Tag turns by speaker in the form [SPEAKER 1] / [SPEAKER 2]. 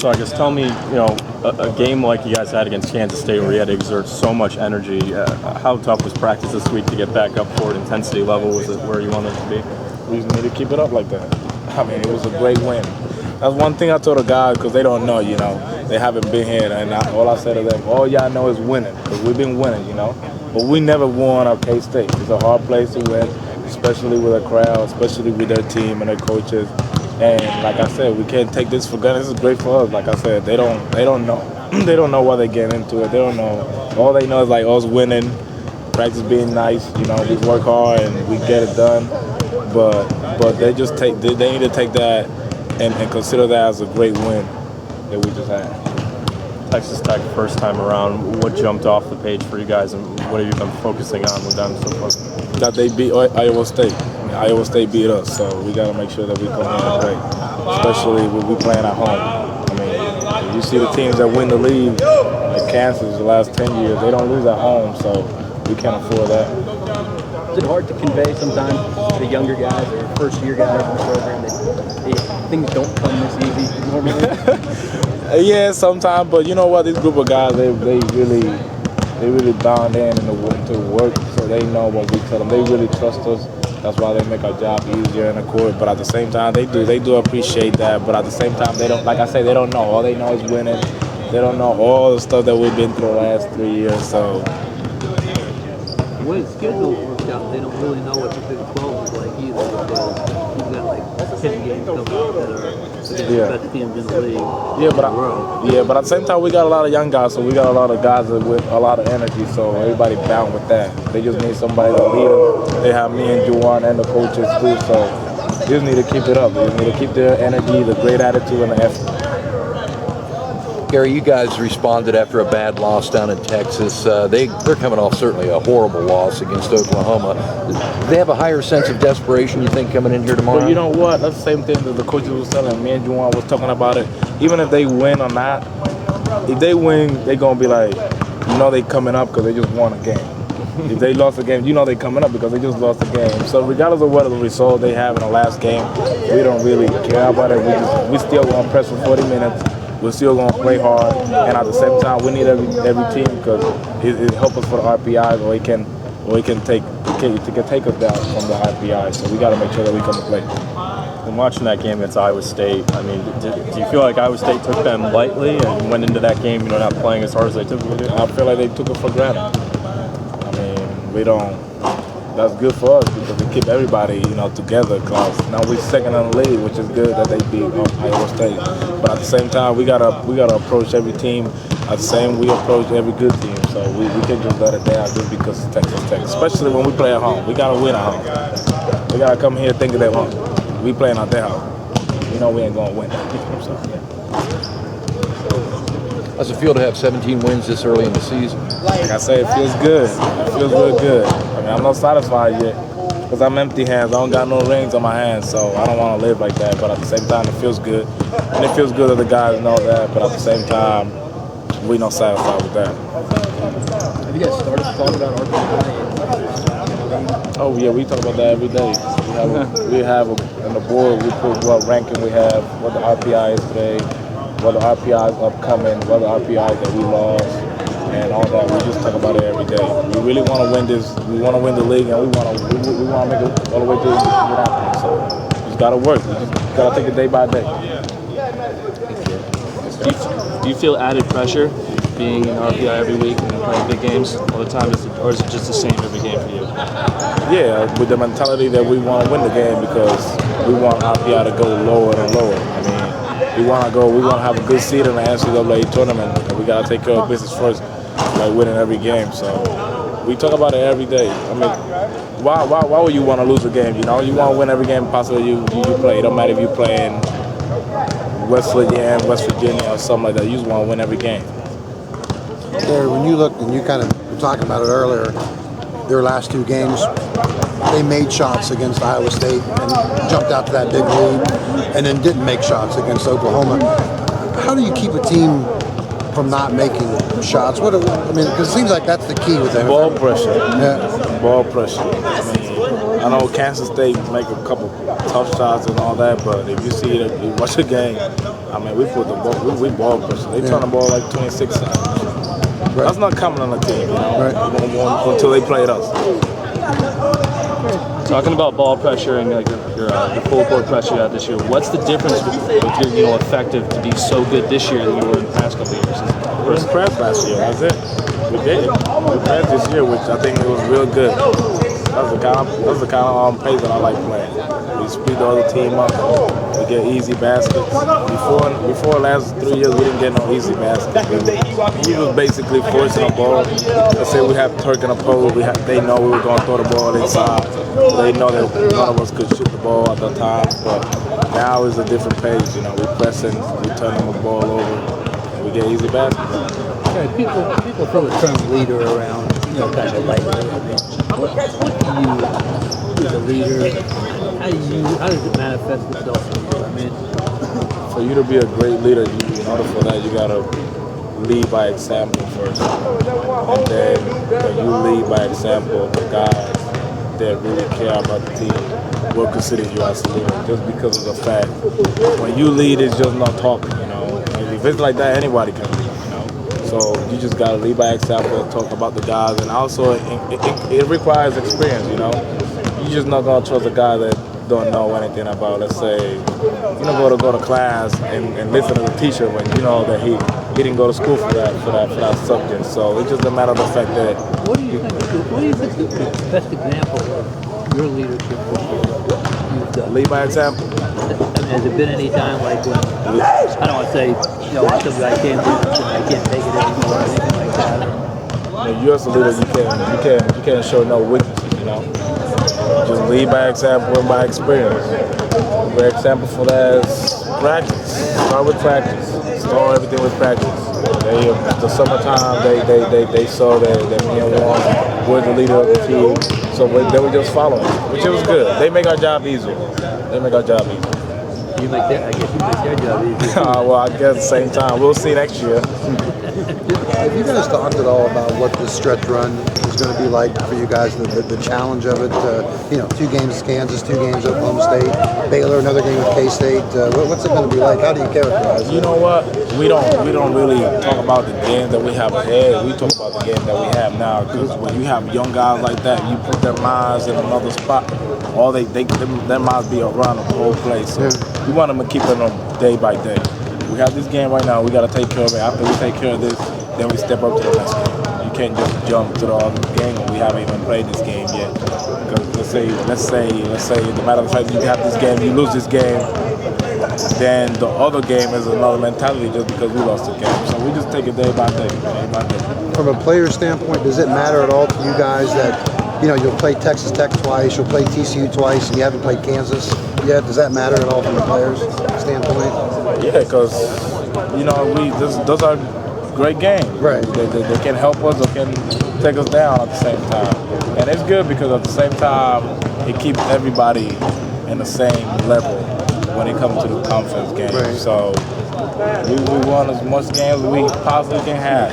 [SPEAKER 1] So I guess tell me, a game like you guys had against Kansas State where you had to exert so much energy, how tough was practice this week to get back up for it? Intensity level, was it where you wanted it to be?
[SPEAKER 2] We just need to keep it up like that. I mean, it was a great win. That's one thing I told the guys because they don't know, They haven't been here. And all I said to them, all y'all know is winning because we've been winning, But we never won at K-State. It's a hard place to win, especially with a crowd, especially with their team and their coaches. And like I said, we can't take this for granted. This is great for us. Like I said, they don't know. They don't know why they get into it. They don't know. All they know is like us winning, practice being nice. We work hard and we get it done. But they just they need to take that and consider that as a great win that we just had.
[SPEAKER 1] Texas Tech first time around. What jumped off the page for you guys, and what have you been focusing on with them so far?
[SPEAKER 2] That they beat Iowa State. Iowa State beat us, so we got to make sure that we come in and play, especially when we playing at home. I mean, you see the teams that win the league, like Kansas, the last 10 years, they don't lose at home, so we can't afford that.
[SPEAKER 3] Is it hard to convey sometimes to the younger guys or first-year guys in the program that things don't come this easy normally?
[SPEAKER 2] Yeah, sometimes, but you know what? This group of guys, they really bound in into work, so they know what we tell them. They really trust us. That's why they make our job easier in the court. But at the same time, they do appreciate that. But at the same time, they don't. Like I say, they don't know. All they know is winning. They don't know all the stuff that we've been through the last 3 years. So.
[SPEAKER 4] The way the schedule worked out, they don't really know what the Big 12 is like either. Because you've got like 10 games coming up that are against the best teams in the league.
[SPEAKER 2] But at the same time, we got a lot of young guys, so we got a lot of guys with a lot of energy. So everybody bound with that. They just need somebody to lead them. They have me and Juwan and the coaches too. So they just need to keep it up. They just need to keep their energy, the great attitude, and the effort.
[SPEAKER 5] Gary, you guys responded after a bad loss down in Texas. They're coming off certainly a horrible loss against Oklahoma. Do they have a higher sense of desperation, you think, coming in here tomorrow?
[SPEAKER 2] Well, you know what? That's the same thing that the coaches was telling me and Juwan was talking about it. Even if they win or not, if they win, they're going to be like, they coming up because they just won a game. If they lost a game, they coming up because they just lost a game. So regardless of what the result they have in the last game, we don't really care about it. We still going to press for 40 minutes. We're still going to play hard, and at the same time, we need every team because it helps us for the RPIs, or it can take us down from the RPIs. So we got to make sure that we come to play.
[SPEAKER 1] When watching that game against Iowa State, I mean, do you feel like Iowa State took them lightly and went into that game, not playing as hard as they typically do?
[SPEAKER 2] I feel like they took it for granted. I mean, we don't. That's good for us because we keep everybody, together. Cause now we're second in the league, which is good that they beat Iowa State. But at the same time, we gotta approach every team the same we approach every good team. So we can't just let it down just because it's Texas Tech. Especially when we play at home, we gotta win at home. We gotta come here thinking that we playing at their home. We ain't gonna win. So.
[SPEAKER 5] How's it feel to have 17 wins this early in the season?
[SPEAKER 2] Like I say, it feels good. It feels real good. I mean, I'm not satisfied yet because I'm empty hands. I don't got no rings on my hands, so I don't want to live like that. But at the same time, it feels good. And it feels good that the guys know that. But at the same time, we're not satisfied with that.
[SPEAKER 3] Have you guys started talking about RPI?
[SPEAKER 2] Oh, yeah, we talk about that every day. We have on the board, we put what ranking we have, what the RPI is today, what the RPI is upcoming, what the RPI that we lost, and all that. We just talk about it every day. We really want to win this. We want to win the league, and we want to make it all the way to the happening. So we just got to work. We just got to take it day by day.
[SPEAKER 6] Do you feel added pressure being in RPI every week and playing big games all the time, or is it just the same every game for you?
[SPEAKER 2] Yeah, with the mentality that we want to win the game because we want RPI to go lower and lower. I mean, we want to have a good seed in the NCAA tournament, and we got to take care of business first by winning every game. So we talk about it every day. I mean, why would you want to lose a game? You want to win every game possible you play. It don't matter if you play in West Virginia, or something like that. You just want to win every game.
[SPEAKER 7] Gary, when you look, and you kind of were talking about it earlier, their last two games, they made shots against Iowa State and jumped out to that big lead, and then didn't make shots against Oklahoma. How do you keep a team from not making shots? Because it seems like that's the key with them.
[SPEAKER 2] Ball pressure.
[SPEAKER 7] Yeah.
[SPEAKER 2] Ball pressure. I mean, I know Kansas State make a couple tough shots and all that, but if you see it, you watch the game, I mean, we put the ball, we ball pressure. They turn the ball like 26 times.
[SPEAKER 7] Right.
[SPEAKER 2] That's not coming on the team, you know,
[SPEAKER 7] Right.
[SPEAKER 2] until they played us.
[SPEAKER 6] Talking about ball pressure and like your full court pressure you had this year, what's the difference with your effective to be so good this year than you were in the past couple of years?
[SPEAKER 2] We didn't press last year. That's it. We did. We pressed this year, which I think it was real good. That's the kind of pace that I like playing. We speed the other team up. We get easy baskets. Before the last 3 years, we didn't get no easy baskets. We was basically forcing the ball. Let's say we have Turk in a post. They know we were going to throw the ball inside. So they know that none of us could shoot the ball at the time. But now it's a different pace. You know, we pressing, we turning the ball over, and we get easy baskets.
[SPEAKER 4] Okay, people throw the term leader around, kind of lightly. I mean, what do you, as a leader, how does it manifest itself for you? I mean,
[SPEAKER 2] for you to be a great leader, in order for that, you gotta lead by example first, and then when you lead by example, the guys that really care about the team will consider you as a leader, just because of the fact when you lead, it's just not talking. If it's like that, anybody can lead. So you just gotta lead by example and talk about the guys, and also it requires experience. You just not gonna trust a guy that don't know anything about, let's say, go to class and listen to the teacher when you know that he didn't go to school for that subject. So it's just a matter of the fact that.
[SPEAKER 4] What do you think is the best example of your leadership you've done?
[SPEAKER 2] Lead by example.
[SPEAKER 4] I mean, has there been any time like when, I don't want to say, when some guy can't do this and I can't take it anymore or anything like that?
[SPEAKER 2] When you're as a leader, you can't show no weakness, Just lead by example and by experience. A great example for that is practice. Start with practice. Start everything with practice. The summertime, they saw that me and Juan were the leader of the team, so they were just following, which it was good. They make our job easier.
[SPEAKER 4] You make that, I guess you make their job easier.
[SPEAKER 2] Well, I guess at the same time. We'll see next year.
[SPEAKER 7] Have you guys talked at all about what this stretch run is going to be like for you guys, the challenge of it? 2 games Kansas, 2 games Oklahoma State, Baylor, another game with K-State. What's it going to be like? How do you characterize it?
[SPEAKER 2] You know what? We don't really talk about the games that we have ahead. We talk about the game that we have now. Because when you have young guys like that, you put their minds in another spot. All their minds be around the whole place. So we want them to keep it on day by day. We have this game right now. We got to take care of it. After we take care of this, then we step up to the next game. You can't just jump to the other game when we haven't even played this game yet. Because let's say, no matter the fact that you have this game, you lose this game, then the other game is another mentality just because we lost the game. So we just take it day by day.
[SPEAKER 7] From a player standpoint, does it matter at all to you guys that you'll play Texas Tech twice, you'll play TCU twice, and you haven't played Kansas yet? Does that matter at all from the players' standpoint?
[SPEAKER 2] Yeah, because those are great games.
[SPEAKER 7] Right.
[SPEAKER 2] They can help us or can take us down at the same time, and it's good because at the same time it keeps everybody in the same level when it comes to the conference games.
[SPEAKER 7] Right.
[SPEAKER 2] So we won as much games as we possibly can have.